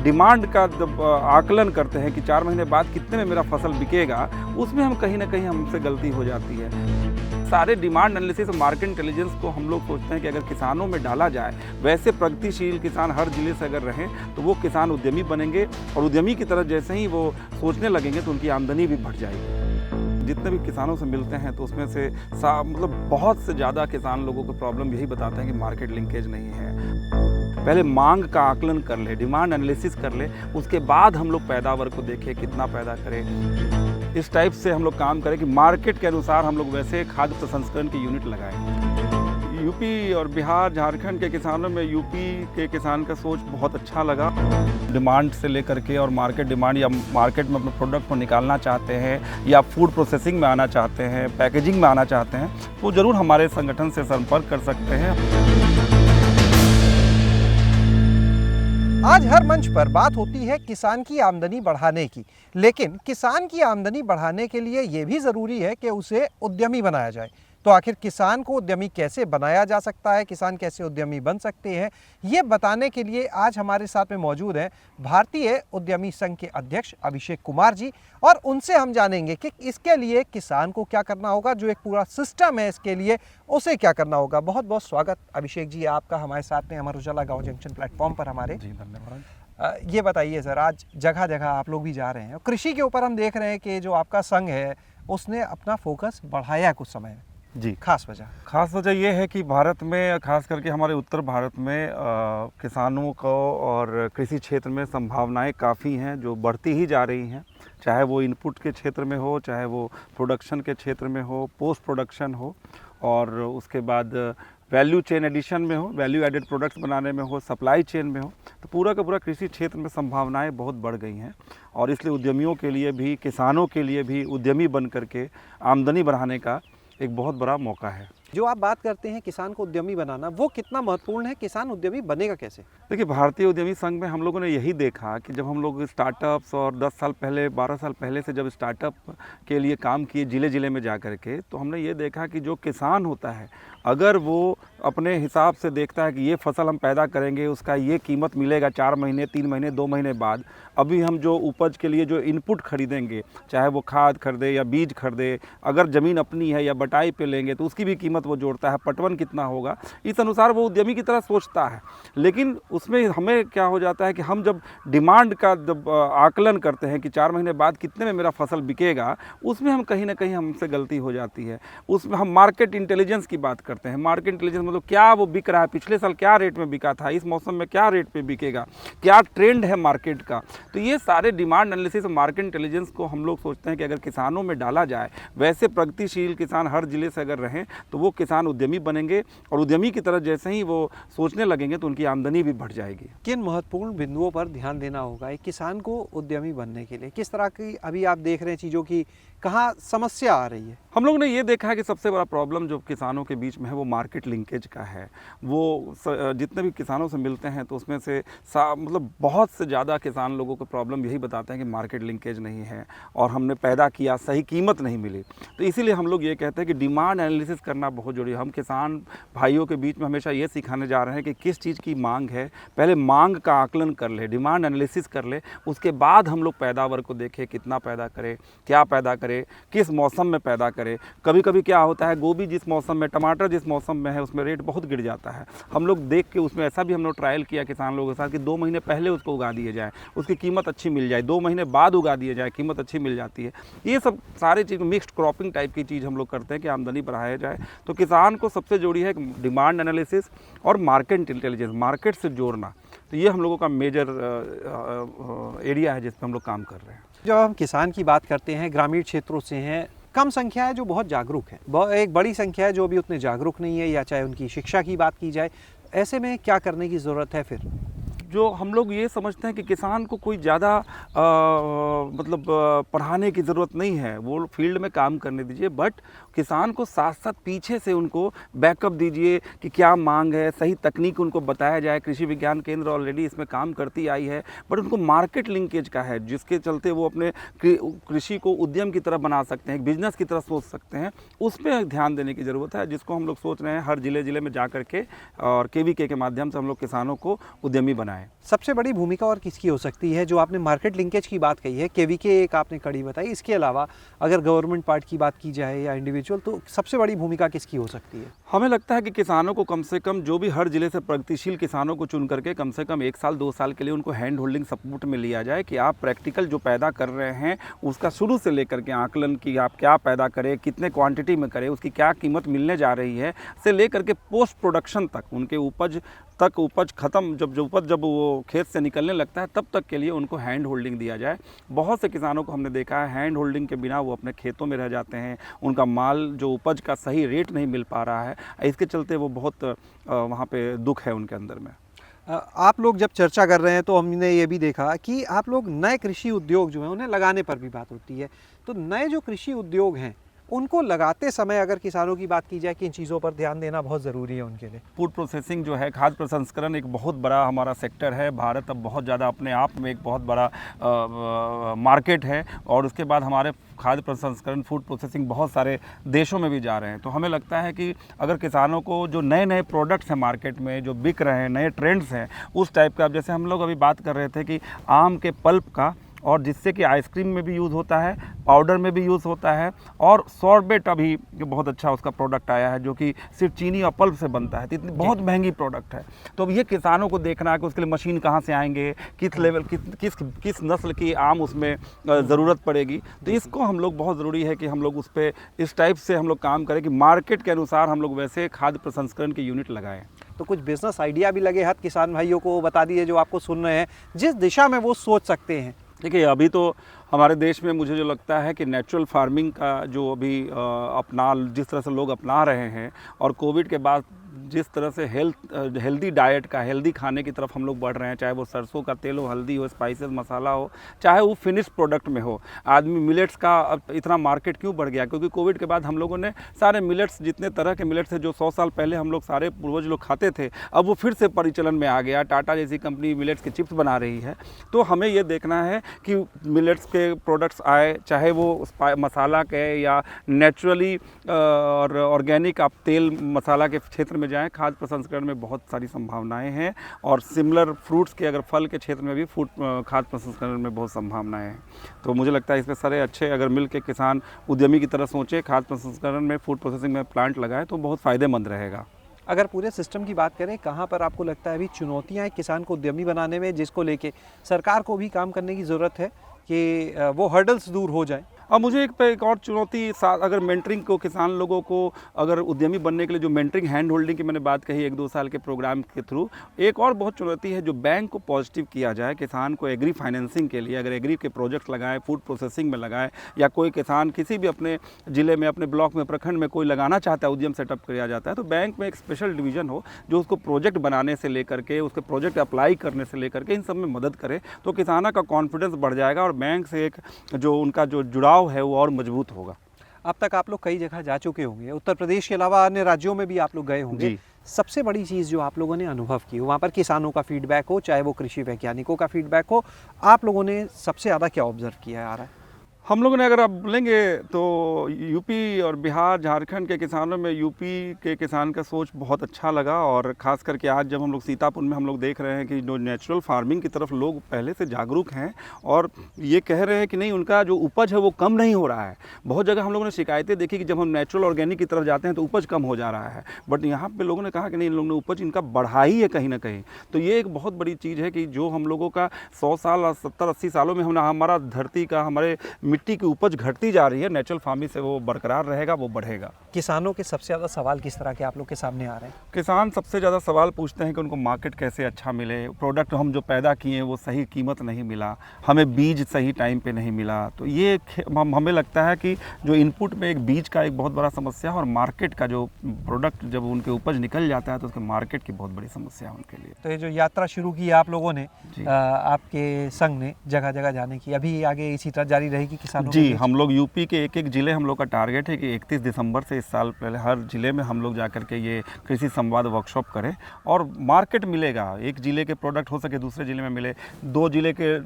Demand का जब आकलन करते हैं कि 4 महीने बाद कितने में मेरा फसल बिकेगा, उसमें हम कहीं ना कहीं हमसे गलती हो जाती है। सारे डिमांड एनालिसिस और मार्केट इंटेलिजेंस को हम लोग सोचते हैं कि अगर किसानों में डाला जाए, वैसे प्रगतिशील किसान हर जिले से अगर रहें तो वो किसान उद्यमी बनेंगे और उद्यमी की तरह जैसे ही वो सोचने लगेंगे तो उनकी आमदनी भी बढ़ जाएगी। जितने भी किसानों से मिलते हैं तो उसमें से मतलब बहुत से ज़्यादा किसान लोगों को प्रॉब्लम यही बताते हैं कि मार्केट लिंकेज नहीं है। पहले मांग का आकलन कर ले, डिमांड एनालिसिस कर ले, उसके बाद हम लोग पैदावार को देखें कितना पैदा करें। इस टाइप से हम लोग काम करें कि मार्केट के अनुसार हम लोग वैसे खाद्य प्रसंस्करण की यूनिट लगाएं। यूपी और बिहार, झारखंड के किसानों में यूपी के किसान का सोच बहुत अच्छा लगा। डिमांड से लेकर के और मार्केट डिमांड या मार्केट में अपने प्रोडक्ट को निकालना चाहते हैं या फूड प्रोसेसिंग में आना चाहते हैं, पैकेजिंग में आना चाहते हैं, तो ज़रूर हमारे संगठन से संपर्क कर सकते हैं। आज हर मंच पर बात होती है किसान की आमदनी बढ़ाने की, लेकिन किसान की आमदनी बढ़ाने के लिए ये भी ज़रूरी है कि उसे उद्यमी बनाया जाए। तो आखिर किसान को उद्यमी कैसे बनाया जा सकता है, किसान कैसे उद्यमी बन सकते हैं, ये बताने के लिए आज हमारे साथ में मौजूद हैं भारतीय उद्यमी संघ के अध्यक्ष अभिषेक कुमार जी, और उनसे हम जानेंगे कि इसके लिए किसान को क्या करना होगा, जो एक पूरा सिस्टम है इसके लिए उसे क्या करना होगा। बहुत बहुत स्वागत अभिषेक जी आपका हमारे साथ में अमर उजाला गाँव जंक्शन प्लेटफॉर्म पर हमारे। जी धन्यवाद। ये बताइए सर, आज जगह जगह आप लोग भी जा रहे हैं, कृषि के ऊपर हम देख रहे हैं कि जो आपका संघ है उसने अपना फोकस बढ़ाया कुछ समय। जी, खास वजह ये है कि भारत में, खास करके हमारे उत्तर भारत में किसानों को और कृषि क्षेत्र में संभावनाएं काफ़ी हैं जो बढ़ती ही जा रही हैं, चाहे वो इनपुट के क्षेत्र में हो, चाहे वो प्रोडक्शन के क्षेत्र में हो, पोस्ट प्रोडक्शन हो, और उसके बाद वैल्यू चेन एडिशन में हो, वैल्यू एडेड प्रोडक्ट्स बनाने में हो, सप्लाई चेन में हो, तो पूरा का पूरा कृषि क्षेत्र में संभावनाएं बहुत बढ़ गई हैं। और इसलिए उद्यमियों के लिए भी, किसानों के लिए भी उद्यमी बन करके आमदनी बढ़ाने का एक बहुत बड़ा मौका है। जो आप बात करते हैं किसान को उद्यमी बनाना, वो कितना महत्वपूर्ण है, किसान उद्यमी बनेगा कैसे? देखिए, भारतीय उद्यमी संघ में हम लोगों ने यही देखा कि जब हम लोग स्टार्टअप्स और 10 साल पहले, 12 साल पहले से जब स्टार्टअप के लिए काम किए ज़िले ज़िले में जा कर के, तो हमने ये देखा कि जो किसान होता है, अगर वो अपने हिसाब से देखता है कि ये फसल हम पैदा करेंगे, उसका ये कीमत मिलेगा 4 महीने, 3 महीने, 2 महीने बाद, अभी हम जो उपज के लिए जो इनपुट खरीदेंगे, चाहे वो खाद खरीदे या बीज खरीदे, अगर ज़मीन अपनी है या बटाई पे लेंगे तो उसकी भी कीमत वो जोड़ता है, पटवन कितना होगा, इस अनुसार वो उद्यमी की तरह सोचता है। लेकिन उसमें हमें क्या हो जाता है कि हम जब डिमांड का जब आकलन करते हैं कि 4 महीने बाद कितने में मेरा फसल बिकेगा, उसमें हम कहीं ना कहीं हमसे गलती हो जाती है। उसमें हम मार्केट इंटेलिजेंस की बात करते हैं। मार्केट इंटेलिजेंस मतलब क्या वो बिक रहा है, पिछले साल क्या रेट में बिका था, इस मौसम में क्या रेट पे बिकेगा, क्या ट्रेंड है मार्केट का। तो ये सारे डिमांड एनालिसिस और मार्केट इंटेलिजेंस को हम लोग सोचते हैं कि अगर किसानों में डाला जाए, वैसे प्रगतिशील किसान हर जिले से अगर रहें तो वो किसान उद्यमी बनेंगे और उद्यमी की तरह जैसे ही वो सोचने लगेंगे तो उनकी आमदनी भी बढ़ जाएगी। किन महत्वपूर्ण बिंदुओं पर ध्यान देना होगा एक किसान को उद्यमी बनने के लिए? किस तरह की अभी आप देख रहे हैं चीज़ों की, कहाँ समस्या आ रही है? हम लोग ने ये देखा है कि सबसे बड़ा प्रॉब्लम जो किसानों के बीच में है वो मार्केट लिंकेज का है। वो जितने भी किसानों से मिलते हैं तो उसमें से मतलब बहुत से ज़्यादा किसान लोगों को प्रॉब्लम यही बताते हैं कि मार्केट लिंकेज नहीं है और हमने पैदा किया, सही कीमत नहीं मिली। तो इसीलिए हम लोग ये कहते हैं कि डिमांड एनालिसिस करना बहुत जरूरी है। हम किसान भाइयों के बीच में हमेशा ये सिखाने जा रहे हैं कि किस चीज़ की मांग है, पहले मांग का आकलन कर ले, डिमांड एनालिसिस कर ले, उसके बाद हम लोग पैदावार को देखें कितना पैदा करें, क्या पैदा करें, किस मौसम में पैदा करें। कभी कभी क्या होता है, गोभी जिस मौसम में, टमाटर जिस मौसम में है उसमें रेट बहुत गिर जाता है। हम लोग देख के उसमें ऐसा भी हम लोग ट्रायल किया किसान लोगों के साथ कि 2 महीने पहले उसको उगा दिए जाए, उसकी कीमत अच्छी मिल जाए, 2 महीने बाद उगा दिए जाए, कीमत अच्छी मिल जाती है। ये सब सारी चीज़ मिक्स्ड क्रॉपिंग टाइप की चीज़ हम लोग करते हैं कि आमदनी बढ़ाया जाए। तो किसान को सबसे जरूरी है डिमांड एनालिसिस और मार्केट इंटेलिजेंस, मार्केट से जोड़ना। तो ये हम लोगों का मेजर एरिया है जिस पर हम लोग काम कर रहे हैं। जब हम किसान की बात करते हैं, ग्रामीण क्षेत्रों से हैं, कम संख्या है जो बहुत जागरूक है, एक बड़ी संख्या है जो अभी उतने जागरूक नहीं है, या चाहे उनकी शिक्षा की बात की जाए, ऐसे में क्या करने की ज़रूरत है? फिर जो हम लोग ये समझते हैं कि किसान को कोई ज़्यादा मतलब पढ़ाने की ज़रूरत नहीं है, वो फील्ड में काम करने दीजिए, बट किसान को साथ साथ पीछे से उनको बैकअप दीजिए कि क्या मांग है, सही तकनीक उनको बताया जाए। कृषि विज्ञान केंद्र ऑलरेडी इसमें काम करती आई है, बट उनको मार्केट लिंकेज का है जिसके चलते वो अपने कृषि को उद्यम की तरह बना सकते हैं, बिजनेस की तरह सोच सकते हैं। उस पर ध्यान देने की ज़रूरत है, जिसको हम लोग सोच रहे हैं हर ज़िले में जा कर के और KVK के माध्यम से हम लोग किसानों को उद्यमी बनाएं। है। सबसे बड़ी भूमिका और किसकी हो सकती है? जो आपने मार्केट लिंकेज की बात कही है, केवीके एक आपने कड़ी बताई, इसके अलावा अगर गवर्नमेंट पार्ट की बात की जाए या इंडिविजुअल, तो सबसे बड़ी भूमिका किसकी हो सकती है? हमें लगता है कि किसानों को कम से कम जो भी हर ज़िले से प्रगतिशील किसानों को चुन करके कम से कम 1 साल 2 साल के लिए उनको हैंड होल्डिंग सपोर्ट में लिया जाए कि आप प्रैक्टिकल जो पैदा कर रहे हैं उसका शुरू से लेकर के आकलन कि आप क्या पैदा करें, कितने क्वांटिटी में करें, उसकी क्या कीमत मिलने जा रही है, से लेकर के पोस्ट प्रोडक्शन तक उनके उपज ख़त्म जब वो खेत से निकलने लगता है तब तक के लिए उनको हैंड होल्डिंग दिया जाए। बहुत से किसानों को हमने देखा है हैंड होल्डिंग के बिना वो अपने खेतों में रह जाते हैं, उनका माल जो उपज का सही रेट नहीं मिल पा रहा है, इसके चलते वो बहुत वहाँ पे दुख है उनके अंदर में। आप लोग जब चर्चा कर रहे हैं तो हमने ये भी देखा कि आप लोग नए कृषि उद्योग जो हैं उन्हें लगाने पर भी बात होती है। तो नए जो कृषि उद्योग हैं उनको लगाते समय अगर किसानों की बात की जाए कि इन चीज़ों पर ध्यान देना बहुत ज़रूरी है उनके लिए। फूड प्रोसेसिंग जो है, खाद्य प्रसंस्करण एक बहुत बड़ा हमारा सेक्टर है। भारत अब बहुत ज़्यादा अपने आप में एक बहुत बड़ा मार्केट है और उसके बाद हमारे खाद्य प्रसंस्करण फूड प्रोसेसिंग बहुत सारे देशों में भी जा रहे हैं। तो हमें लगता है कि अगर किसानों को जो नए नए प्रोडक्ट्स हैं मार्केट में जो बिक रहे हैं, नए ट्रेंड्स हैं उस टाइप का, जैसे हम लोग अभी बात कर रहे थे कि आम के पल्प का, और जिससे कि आइसक्रीम में भी यूज़ होता है, पाउडर में भी यूज़ होता है, और सॉर्बेट अभी जो बहुत अच्छा उसका प्रोडक्ट आया है जो कि सिर्फ चीनी और पल्प से बनता है। तो इतनी बहुत महंगी प्रोडक्ट है। तो अब ये किसानों को देखना है कि उसके लिए मशीन कहाँ से आएंगे, किस लेवल किस नस्ल की आम उसमें ज़रूरत पड़ेगी। तो इसको हम लोग बहुत ज़रूरी है कि हम लोग उस पर इस टाइप से हम लोग काम करें कि मार्केट के अनुसार हम लोग वैसे खाद्य प्रसंस्करण की यूनिट लगाएँ। तो कुछ बिजनेस आइडिया भी लगे हाथ किसान भाइयों को बता दिए जो आपको सुन रहे हैं, जिस दिशा में वो सोच सकते हैं। देखिए, अभी तो हमारे देश में मुझे जो लगता है कि नेचुरल फार्मिंग का जो अभी जिस तरह से लोग अपना रहे हैं और कोविड के बाद जिस तरह से हेल्दी डाइट का, हेल्दी खाने की तरफ हम लोग बढ़ रहे हैं, चाहे वो सरसों का तेल हो, हल्दी हो, स्पाइसेस मसाला हो, चाहे वो फिनिश प्रोडक्ट में हो। आदमी मिलेट्स का अब इतना मार्केट क्यों बढ़ गया? क्योंकि कोविड के बाद हम लोगों ने सारे मिलेट्स, जितने तरह के मिलेट्स थे जो 100 साल पहले हम लोग सारे पूर्वज लोग खाते थे, अब वो फिर से परिचलन में आ गया। टाटा जैसी कंपनी मिलेट्स के चिप्स बना रही है। तो हमें ये देखना है कि मिलेट्स के प्रोडक्ट्स आए, चाहे वो मसाला के या नेचुरली और ऑर्गेनिक आप तेल मसाला के क्षेत्र में जाएं। खाद्य प्रसंस्करण में बहुत सारी संभावनाएं हैं और सिमिलर फ्रूट्स के, अगर फल के क्षेत्र में भी खाद्य प्रसंस्करण में बहुत संभावनाएं हैं। तो मुझे लगता है इसमें सारे अच्छे अगर मिल के किसान उद्यमी की तरह सोचे, खाद्य प्रसंस्करण में, फूड प्रोसेसिंग में प्लांट लगाए तो बहुत फ़ायदेमंद रहेगा। अगर पूरे सिस्टम की बात करें, कहाँ पर आपको लगता है अभी चुनौतियाँ हैं किसान को उद्यमी बनाने में, जिसको लेके सरकार को भी काम करने की ज़रूरत है कि वो हर्डल्स दूर हो जाएं? अब मुझे एक और चुनौती, अगर मेंटरिंग को, किसान लोगों को अगर उद्यमी बनने के लिए जो मेंटरिंग हैंड होल्डिंग की मैंने बात कही 1-2 साल के प्रोग्राम के थ्रू, एक और बहुत चुनौती है जो बैंक को पॉजिटिव किया जाए किसान को एग्री फाइनेंसिंग के लिए। अगर एग्री के प्रोजेक्ट्स लगाएं, फूड प्रोसेसिंग में लगाएं, या कोई किसान किसी भी अपने ज़िले में, अपने ब्लॉक में, प्रखंड में कोई लगाना चाहता है, उद्यम सेटअप किया जाता है, तो बैंक में एक स्पेशल डिवीज़न हो जो उसको प्रोजेक्ट बनाने से लेकर के, उसके प्रोजेक्ट अप्लाई करने से लेकर के इन सब में मदद करे। तो किसानों का कॉन्फिडेंस बढ़ जाएगा और बैंक से एक जो उनका जो जुड़ाव है वो और मजबूत होगा। अब तक आप लोग कई जगह जा चुके होंगे, उत्तर प्रदेश के अलावा अन्य राज्यों में भी आप लोग गए होंगे। जी। सबसे बड़ी चीज़ जो आप लोगों ने अनुभव की वहाँ पर किसानों का फीडबैक हो, चाहे वो कृषि वैज्ञानिकों का फीडबैक हो, आप लोगों ने सबसे ज़्यादा क्या ऑब्जर्व किया आ रहा है? हम लोगों ने, अगर आप बोलेंगे तो यूपी और बिहार, झारखंड के किसानों में यूपी के किसान का सोच बहुत अच्छा लगा। और ख़ास करके आज जब हम लोग सीतापुर में हम लोग देख रहे हैं कि जो नेचुरल फार्मिंग की तरफ लोग पहले से जागरूक हैं और ये कह रहे हैं कि नहीं, उनका जो उपज है वो कम नहीं हो रहा है। बहुत जगह हम लोगों ने शिकायतें देखी कि जब हम नेचुरल ऑर्गेनिक की तरफ जाते हैं तो उपज कम हो जा रहा है, बट यहाँ पर लोगों ने कहा कि नहीं, इन लोगों ने उपज इनका बढ़ा ही है कहीं ना कहीं। तो ये एक बहुत बड़ी चीज़ है कि जो हम लोगों का 100 साल और 70-80 सालों में हमारा धरती का, हमारे मिट्टी की उपज घटती जा रही है, नेचुरल फार्मिंग से वो बरकरार रहेगा, वो बढ़ेगा। किसानों के सबसे ज़्यादा सवाल किस तरह के आप लोग के सामने आ रहे हैं? किसान सबसे ज़्यादा सवाल पूछते हैं कि उनको मार्केट कैसे अच्छा मिले, प्रोडक्ट हम जो पैदा किए वो सही कीमत नहीं मिला, हमें बीज सही टाइम पे नहीं मिला। तो ये हमें लगता है कि जो इनपुट में एक बीज का एक बहुत बड़ा समस्या है और मार्केट का जो प्रोडक्ट जब उनके उपज निकल जाता है तो उसके मार्केट की बहुत बड़ी समस्या है उनके लिए। तो ये जो यात्रा शुरू की आप लोगों ने, आपके संघ ने, जगह जगह जाने की, अभी आगे इसी तरह जारी रहेगी किसानों? जी, हम लोग यूपी के एक ज़िले, हम लोग का टारगेट है कि 31 दिसंबर से इस साल पहले हर ज़िले में हम लोग जाकर के ये कृषि संवाद वर्कशॉप करें और मार्केट मिलेगा। एक ज़िले के प्रोडक्ट हो सके दूसरे ज़िले में मिले, 2 ज़िले के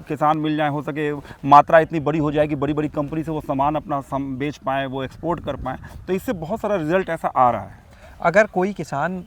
किसान मिल जाएं, हो सके मात्रा इतनी बड़ी हो जाएगी, बड़ी बड़ी कंपनी से वो सामान अपना बेच पाएँ, वो एक्सपोर्ट कर पाएँ। तो इससे बहुत सारा रिजल्ट ऐसा आ रहा है। अगर कोई किसान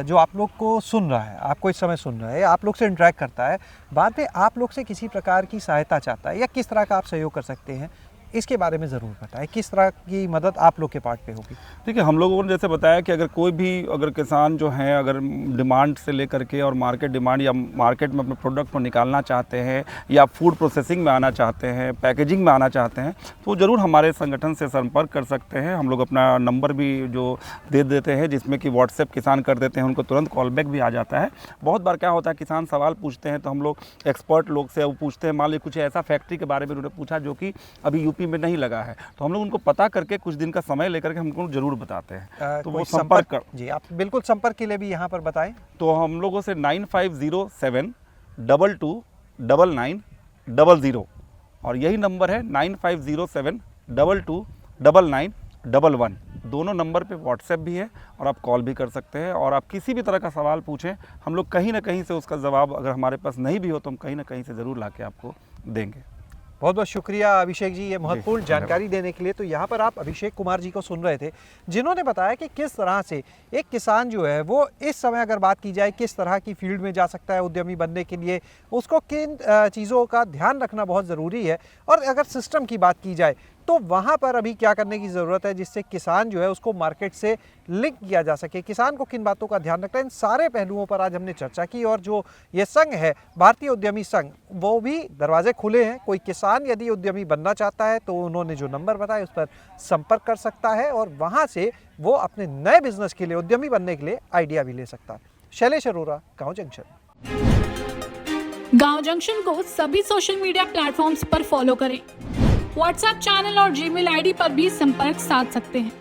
जो आप लोग को सुन रहा है, आपको इस समय सुन रहा है, आप लोग से इंटरेक्ट करता है, बाद में आप लोग से किसी प्रकार की सहायता चाहता है या किस तरह का आप सहयोग कर सकते हैं, इसके बारे में ज़रूर बताएं। किस तरह की मदद आप लोग के पार्ट पे होगी? देखिए, हम लोगों ने जैसे बताया कि अगर कोई भी अगर किसान जो हैं अगर डिमांड से लेकर के और मार्केट डिमांड या मार्केट में अपने प्रोडक्ट को निकालना चाहते हैं या फूड प्रोसेसिंग में आना चाहते हैं, पैकेजिंग में आना चाहते हैं, तो ज़रूर हमारे संगठन से संपर्क कर सकते हैं। हम लोग अपना नंबर भी जो दे देते हैं, जिसमें कि व्हाट्सएप किसान कर देते हैं, उनको तुरंत कॉल बैक भी आ जाता है। बहुत बार क्या होता है, किसान सवाल पूछते हैं तो हम लोग एक्सपर्ट लोग से वो पूछते हैं, मान लीजिए कुछ ऐसा फैक्ट्री के बारे में उन्होंने पूछा जो कि अभी यूपी में नहीं लगा है, तो हम लोग उनको पता करके कुछ दिन का समय लेकर के हमको ज़रूर बताते हैं। तो वो संपर्क कर जी, आप बिल्कुल संपर्क के लिए भी यहाँ पर बताएं। तो हम लोगों से 9507229900 और यही नंबर है 9507229911। दोनों नंबर पे व्हाट्सएप भी है और आप कॉल भी कर सकते हैं और आप किसी भी तरह का सवाल पूछें, हम लोग कहीं ना कहीं से उसका जवाब अगर हमारे पास नहीं भी हो तो हम कहीं ना कहीं से ज़रूर ला के आपको देंगे। बहुत बहुत शुक्रिया अभिषेक जी, ये महत्वपूर्ण जानकारी देने के लिए। तो यहाँ पर आप अभिषेक कुमार जी को सुन रहे थे, जिन्होंने बताया कि किस तरह से एक किसान जो है वो इस समय अगर बात की जाए किस तरह की फील्ड में जा सकता है उद्यमी बनने के लिए, उसको किन चीज़ों का ध्यान रखना बहुत ज़रूरी है, और अगर सिस्टम की बात की जाए तो वहाँ पर अभी क्या करने की ज़रूरत है जिससे किसान जो है उसको मार्केट से लिंक किया जा सके, किसान को किन बातों का ध्यान रखना है, इन सारे पहलुओं पर आज हमने चर्चा की। और जो ये संघ है भारतीय उद्यमी संघ, वो भी दरवाजे खुले हैं। कोई किसान यदि उद्यमी बनना चाहता है तो उन्होंने जो नंबर बताया उस पर संपर्क कर सकता है और वहाँ से वो अपने नए बिजनेस के लिए, उद्यमी बनने के लिए आइडिया भी ले सकता है। शैलेश अरोरा, गाँव जंक्शन। गाँव जंक्शन को सभी सोशल मीडिया प्लेटफॉर्म्स पर फॉलो करें। व्हाट्सएप चैनल और जीमेल आईडी पर भी संपर्क साध सकते हैं।